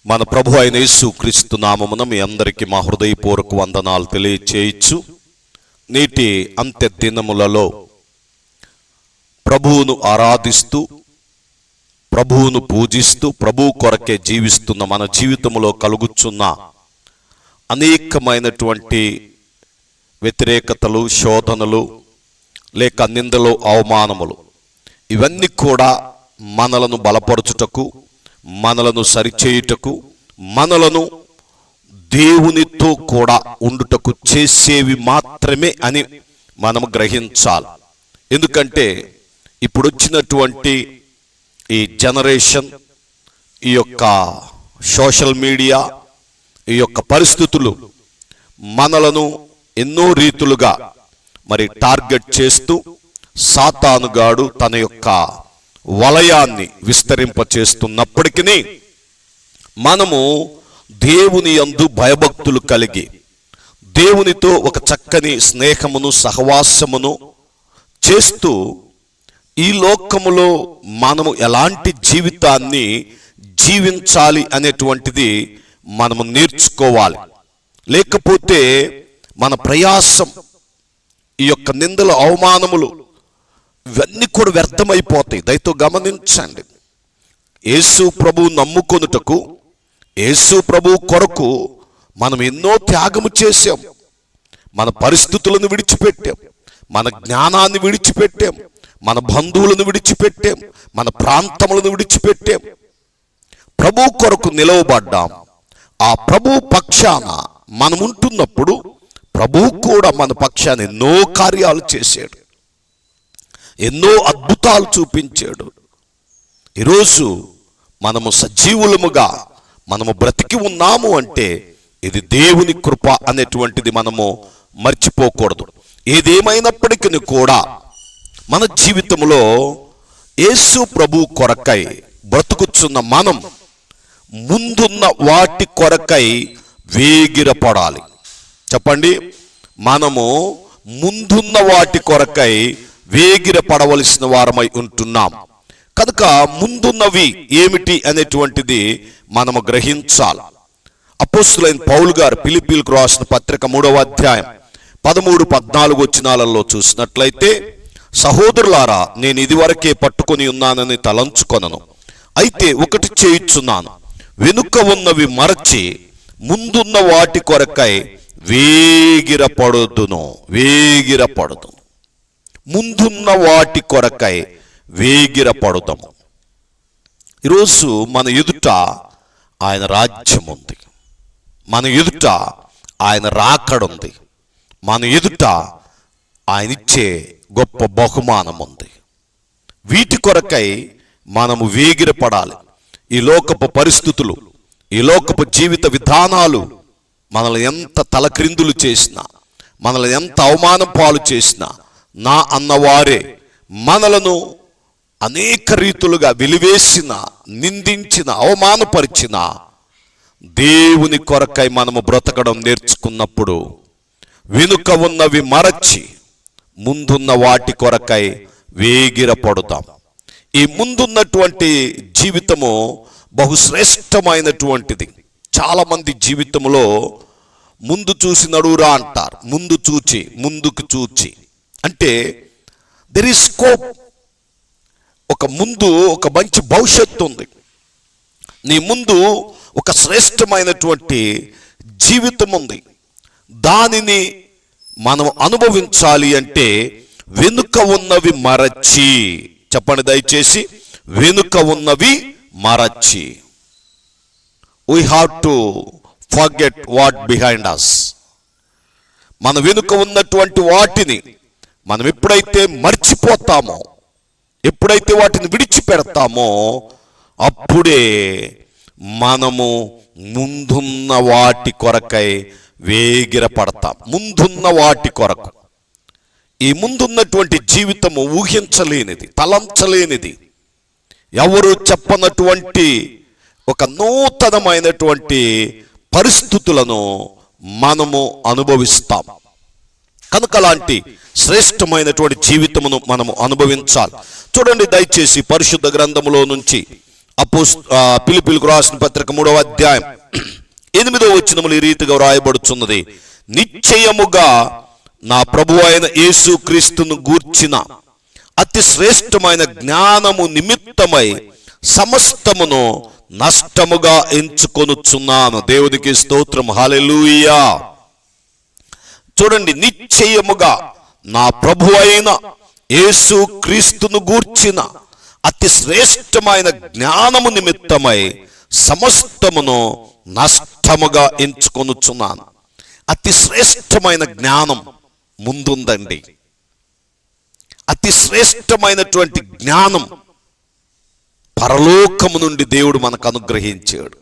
మన ప్రభు అయిన యేసుక్రీస్తు నామమున మీ అందరికీ మా హృదయపూర్వక వందనాలు తెలియచేయచ్చు. నేటి అంత్య దినములలో ప్రభువును ఆరాధిస్తూ, ప్రభువును పూజిస్తూ, ప్రభువు కొరకే జీవిస్తున్న మన జీవితంలో కలుగుచున్న అనేకమైనటువంటి వ్యతిరేకతలు, శోధనలు, లేక నిందలు, అవమానములు, ఇవన్నీ కూడా మనలను బలపరచుటకు, మనలను సరిచేయుటకు, మనలను దేవునితో కూడా ఉండుటకు చేసేవి మాత్రమే అని మనం గ్రహించాలి. ఎందుకంటే ఇప్పుడు వచ్చినటువంటి ఈ జనరేషన్, ఈ యొక్క సోషల్ మీడియా, ఈ యొక్క పరిస్థితులు మనలను ఎన్నో రీతులుగా మరి టార్గెట్ చేస్తూ సాతానుగాడు తన యొక్క వలయాన్ని విస్తరింపచేస్తున్నప్పటికీ మనము దేవుని యందు భయభక్తులు కలిగి, దేవునితో ఒక చక్కని స్నేహమును, సహవాసమును చేస్తూ ఈ లోకములో మనము ఎలాంటి జీవితాన్ని జీవించాలి అనేటువంటిది మనము నేర్చుకోవాలి. లేకపోతే మన ప్రయాసం, ఈ యొక్క నిందలు, అవమానములు ఇవన్నీ కూడా వ్యర్థమైపోతాయి. దయతో గమనించండి. యేసు ప్రభువు నమ్ముకొనుటకు, యేసు ప్రభువు కొరకు మనం ఎన్నో త్యాగము చేశాం. మన పరిస్థితులను విడిచిపెట్టాం, మన జ్ఞానాన్ని విడిచిపెట్టాం, మన బంధువులను విడిచిపెట్టాం, మన ప్రాంతములను విడిచిపెట్టాం. ప్రభు కొరకు నిలవబడ్డాం. ఆ ప్రభు పక్షాన మనం ఉంటున్నప్పుడు ప్రభువు కూడా మన పక్షాన ఎన్నో కార్యాలు చేశాడు, ఎన్నో అద్భుతాలు చూపించాడు. ఈరోజు మనము సజీవులముగా మనము బ్రతికి ఉన్నాము అంటే ఇది దేవుని కృప అనేటువంటిది మనము మర్చిపోకూడదు. ఏదేమైనప్పటికీ కూడా మన జీవితంలో యేసు ప్రభు కొరకై బ్రతుకుచున్న మనం ముందున్న వాటి కొరకై వేగిరపడాలి. చెప్పండి, మనము ముందున్న వాటి కొరకై వేగిరపడవలసిన వారమై ఉంటున్నాం. కనుక ముందున్నవి ఏమిటి అనేటువంటిది మనము గ్రహించాలి. అపోస్తులైన పౌలు గారు ఫిలిప్పీలకు రాసిన పత్రిక 3వ అధ్యాయం 13-14 వచనాలలో చూసినట్లయితే, సహోదరులారా, నేను ఇదివరకే పట్టుకొని ఉన్నానని తలంచుకొనను. అయితే ఒకటి చేయుచున్నాను, వెనుక ఉన్నవి మరచి ముందున్న వాటి కొరకై వేగిరపడుదును. ముందున్న వాటి కొరకై వేగిరపడుదాము. ఈరోజు మన ఎదుట ఆయన రాజ్యం ఉంది, మన ఎదుట ఆయన రాకడుంది, మన ఎదుట ఆయన ఇచ్చే గొప్ప బహుమానం ఉంది. వీటి కొరకై మనము వేగిరపడాలి. ఈ లోకపు పరిస్థితులు, ఈ లోకపు జీవిత విధానాలు మనల్ని ఎంత తలక్రిందులు చేసినా, మనల్ని ఎంత అవమానం పాలు చేసినా, నా అన్నవారే మనలను అనేక రీతులుగా వెలివేసిన, నిందించిన, అవమానపరిచిన, దేవుని కొరకై మనము బ్రతకడం నేర్చుకున్నప్పుడు వెనుక ఉన్నవి మరచి ముందున్న వాటి కొరకై వేగిరపడుతాం. ఈ ముందున్నటువంటి జీవితము బహుశ్రేష్టమైనటువంటిది. చాలా మంది జీవితంలో ముందు చూసి నడువురా అంటారు. ముందు చూచి, ముందుకు చూచి అంటే దెర్ ఈజ్ స్కోప్. ఒక ముందు ఒక మంచి భవిష్యత్తు ఉంది. నీ ముందు ఒక శ్రేష్టమైనటువంటి జీవితం ఉంది. దానిని మనం అనుభవించాలి అంటే వెనుక ఉన్నవి మరచి, చెప్పండి దయచేసి, వెనుక ఉన్నవి మరచి. We have to forget what behind us. మన వెనుక ఉన్నటువంటి వాటిని మనం ఎప్పుడైతే మర్చిపోతామో, ఎప్పుడైతే వాటిని విడిచిపెడతామో, అప్పుడే మనము ముందున్న వాటి కొరకై వేగిరపడతాం. ముందున్న వాటి కొరకు. ఈ ముందున్నటువంటి జీవితము ఊహించలేనిది, తలంచలేనిది, ఎవరు చెప్పనటువంటి ఒక నూతనమైనటువంటి పరిస్థితులను మనము అనుభవిస్తాం. కనుక అలాంటి శ్రేష్టమైనటువంటి జీవితమును మనము అనుభవించాలి. చూడండి దయచేసి పరిశుద్ధ గ్రంథములో నుంచి ఫిలిప్పీయులకు రాసిన పత్రిక 3వ అధ్యాయం 8వ వచనములు ఈ రీతిగా వ్రాయబడుచున్నది. నిశ్చయముగా నా ప్రభువు అయిన యేసు క్రీస్తును గూర్చిన అతి శ్రేష్టమైన జ్ఞానము నిమిత్తమై సమస్తమును నష్టముగా ఎంచుకొనుచున్నాను. దేవునికి స్తోత్రం, హల్లెలూయా. చూడండి, నిశ్చయముగా నా ప్రభువు అయిన యేసు క్రీస్తును గూర్చిన అతి శ్రేష్టమైన జ్ఞానము నిమిత్తమై సమస్తమును నష్టముగా ఎంచుకొనుచున్నాను. అతి శ్రేష్టమైన జ్ఞానం ముందుందండి. అతి శ్రేష్టమైనటువంటి జ్ఞానం పరలోకము నుండి దేవుడు మనకు అనుగ్రహించాడు.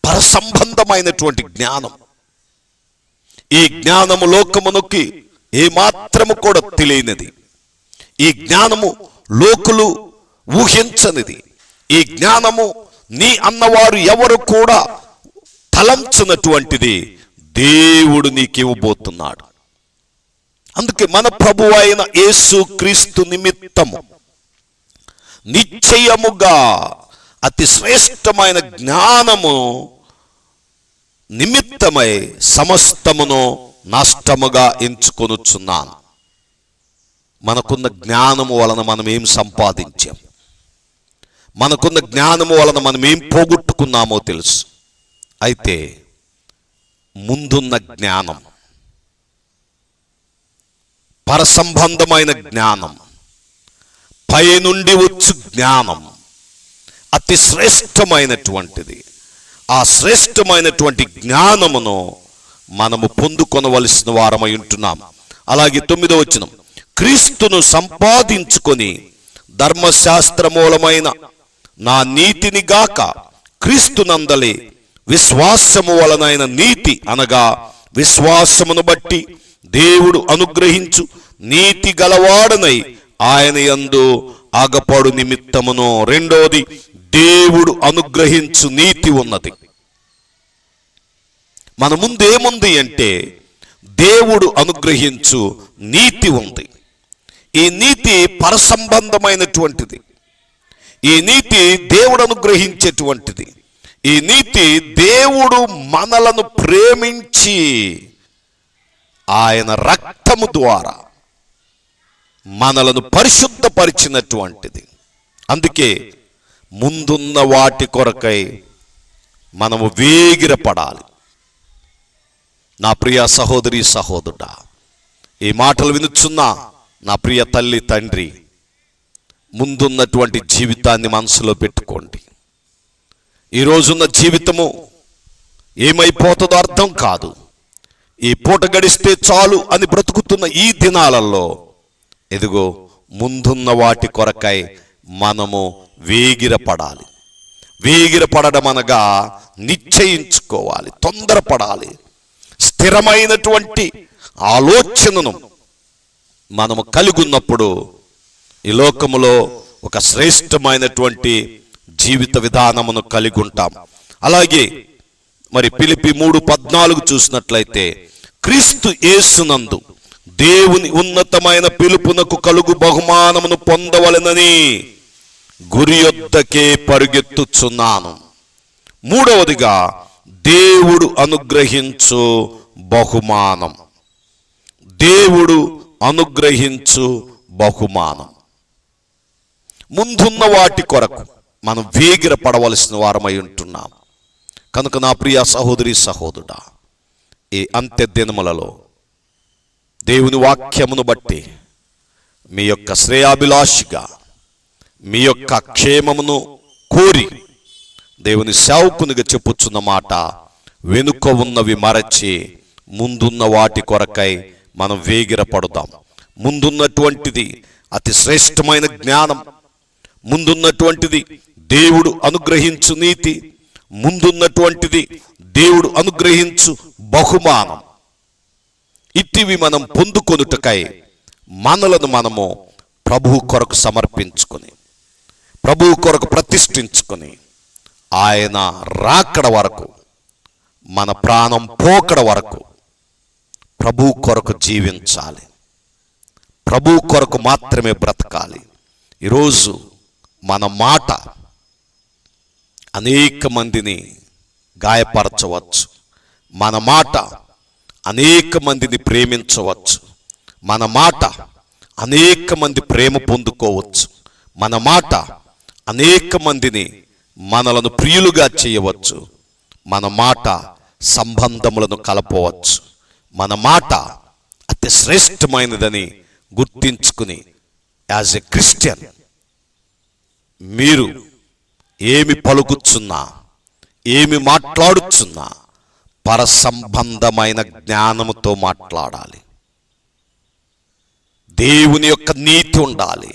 పరసంబంధమైనటువంటి జ్ఞానం. ఈ జ్ఞానము లోకమునకి ఏమాత్రము కూడా తెలియనిది. ఈ జ్ఞానము లోకులు ఊహించనిది. ఈ జ్ఞానము నీ అన్నవారు ఎవరు కూడా తలంచనటువంటిది దేవుడు నీకు ఇవ్వబోతున్నాడు. అందుకే మన ప్రభువు అయిన యేసు క్రీస్తు నిమిత్తము నిశ్చయముగా అతి శ్రేష్టమైన జ్ఞానము నిమిత్తమై సమస్తమును నష్టముగా ఎంచుకొనుచున్నాను. మనకున్న జ్ఞానము వలన మనం ఏం సంపాదించాం, మనకున్న జ్ఞానము వలన మనం ఏం పోగొట్టుకున్నామో తెలుసు. అయితే ముందున్న జ్ఞానం, పరసంబంధమైన జ్ఞానం, పైనుండి వచ్చు జ్ఞానం అతి శ్రేష్టమైనటువంటిది. ఆ శ్రేష్టమైనటువంటి జ్ఞానమును మనము పొందుకొనవలసిన వారమై ఉంటున్నాం. అలాగే 9వ వచనం, క్రీస్తును సంపాదించుకొని ధర్మశాస్త్ర మూలమైన నా నీతిని గాక క్రీస్తునందలి విశ్వాసము వలనైన నీతి, అనగా విశ్వాసమును బట్టి దేవుడు అనుగ్రహించు నీతి గలవాడనై ఆయన యందు ఆగపడు నిమిత్తమును. రెండోది, దేవుడు అనుగ్రహించు నీతి ఉన్నది. మన ముందేముంది అంటే దేవుడు అనుగ్రహించు నీతి ఉంది. ఈ నీతి పరసంబంధమైనటువంటిది. ఈ నీతి దేవుడు అనుగ్రహించేటువంటిది. ఈ నీతి దేవుడు మనలను ప్రేమించి ఆయన రక్తము ద్వారా మనలను పరిశుద్ధపరిచినటువంటిది. అందుకే ముందున్న వాటి కొరకై మనము వేగిరపడాలి. నా ప్రియ సహోదరి సహోదరుడా, ఈ మాటలు వినుచున్న నా ప్రియ తల్లి తండ్రి, ముందున్నటువంటి జీవితాన్ని మనసులో పెట్టుకోండి. ఈరోజున్న జీవితము ఏమైపోతుందో అర్థం కాదు. ఈ పూట గడిస్తే చాలు అని బ్రతుకుతున్న ఈ దినాలలో ఎదుగో ముందున్న వాటి కొరకై మనము వేగిరపడాలి. వేగిరపడడం అనగా నిశ్చయించుకోవాలి, తొందరపడాలి. స్థిరమైనటువంటి ఆలోచనను మనము కలిగి ఉన్నప్పుడు ఈ లోకములో ఒక శ్రేష్టమైనటువంటి జీవిత విధానమును కలిగి ఉంటాం. అలాగే మరి ఫిలిప్పీ 3:14 చూసినట్లయితే, క్రీస్తు యేసునందు దేవుని ఉన్నతమైన పిలుపునకు కలుగు బహుమానమును పొందవలెనని గురి యొద్దకే పరుగెత్తుచున్నాను. మూడవదిగా, దేవుడు అనుగ్రహించు బహుమానం. దేవుడు అనుగ్రహించు బహుమానం. ముందున్న వాటి కొరకు మనం వేగిర పడవలసిన వారమై ఉంటున్నాం. కనుక నా ప్రియ సహోదరి సహోదరుడా, ఈ అంత్య దినములలో దేవుని వాక్యమును బట్టి మీ యొక్క శ్రేయాభిలాషిగా, మీ యొక్క క్షేమమును కోరి దేవుని సేవకునిగా చెప్పుచున్న మాట, వెనుక ఉన్నవి మరచి ముందున్న వాటి కొరకై మనం వేగిర పడుదాం. ముందున్నటువంటిది అతి శ్రేష్టమైన జ్ఞానం, ముందున్నటువంటిది దేవుడు అనుగ్రహించు నీతి, ముందున్నటువంటిది దేవుడు అనుగ్రహించు బహుమానం. ఇటివి మనం పొందుకొనుటకై మనలను మనము ప్రభువు కొరకు సమర్పించుకొని, ప్రభువు కొరకు ప్రతిష్ఠించుకొని, ఆయన రాకడ వరకు, మన ప్రాణం పోకడ వరకు ప్రభువు కొరకు జీవించాలి. ప్రభువు కొరకు మాత్రమే బ్రతకాలి. ఈరోజు మన మాట అనేక మందిని గాయపరచవచ్చు. మన మాట అనేక మందిని ప్రేమించవచ్చు. మన మాట అనేక మంది ప్రేమ పొందుకోవచ్చు. మన మాట అనేక మందిని మనలను ప్రియులుగా చేయవచ్చు. మన మాట సంబంధములను కలపవచ్చు. మన మాట అతి శ్రేష్టమైనదని గుర్తించుకుని యాజ్ ఎ క్రిస్టియన్ మీరు ఏమి పలుకుచున్నా, ఏమి మాట్లాడుచున్నా పరసంబంధమైన జ్ఞానముతో మాట్లాడాలి. దేవుని యొక్క నీతి ఉండాలి.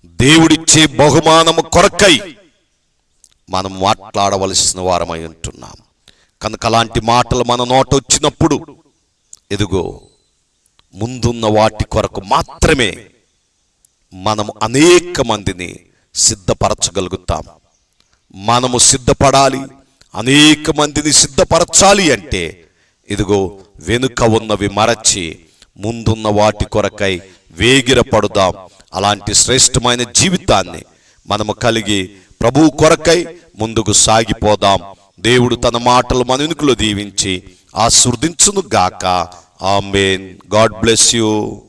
దేవుడిచ్చే బహుమానము కొరకై మనం మాట్లాడవలసిన వారమై ఉంటున్నాం. కనుక అలాంటి మాటలు మన నోట వచ్చినప్పుడు ఎదుగో ముందున్న వాటి కొరకు మాత్రమే మనము అనేక మందిని సిద్ధపరచగలుగుతాం. మనము సిద్ధపడాలి, అనేక మందిని సిద్ధపరచాలి అంటే ఇదిగో వెనుక ఉన్నవి మరచి ముందున్న వాటి కొరకై వేగిరపడుదాం. అలాంటి శ్రేష్టమైన జీవితాన్ని మనము కలిగి ప్రభువు కొరకై ముందుకు సాగిపోదాం. దేవుడు తన మాటలు మన వెనుకలో దీవించి ఆశీర్వదించును గాక. ఆమేన్. God bless you.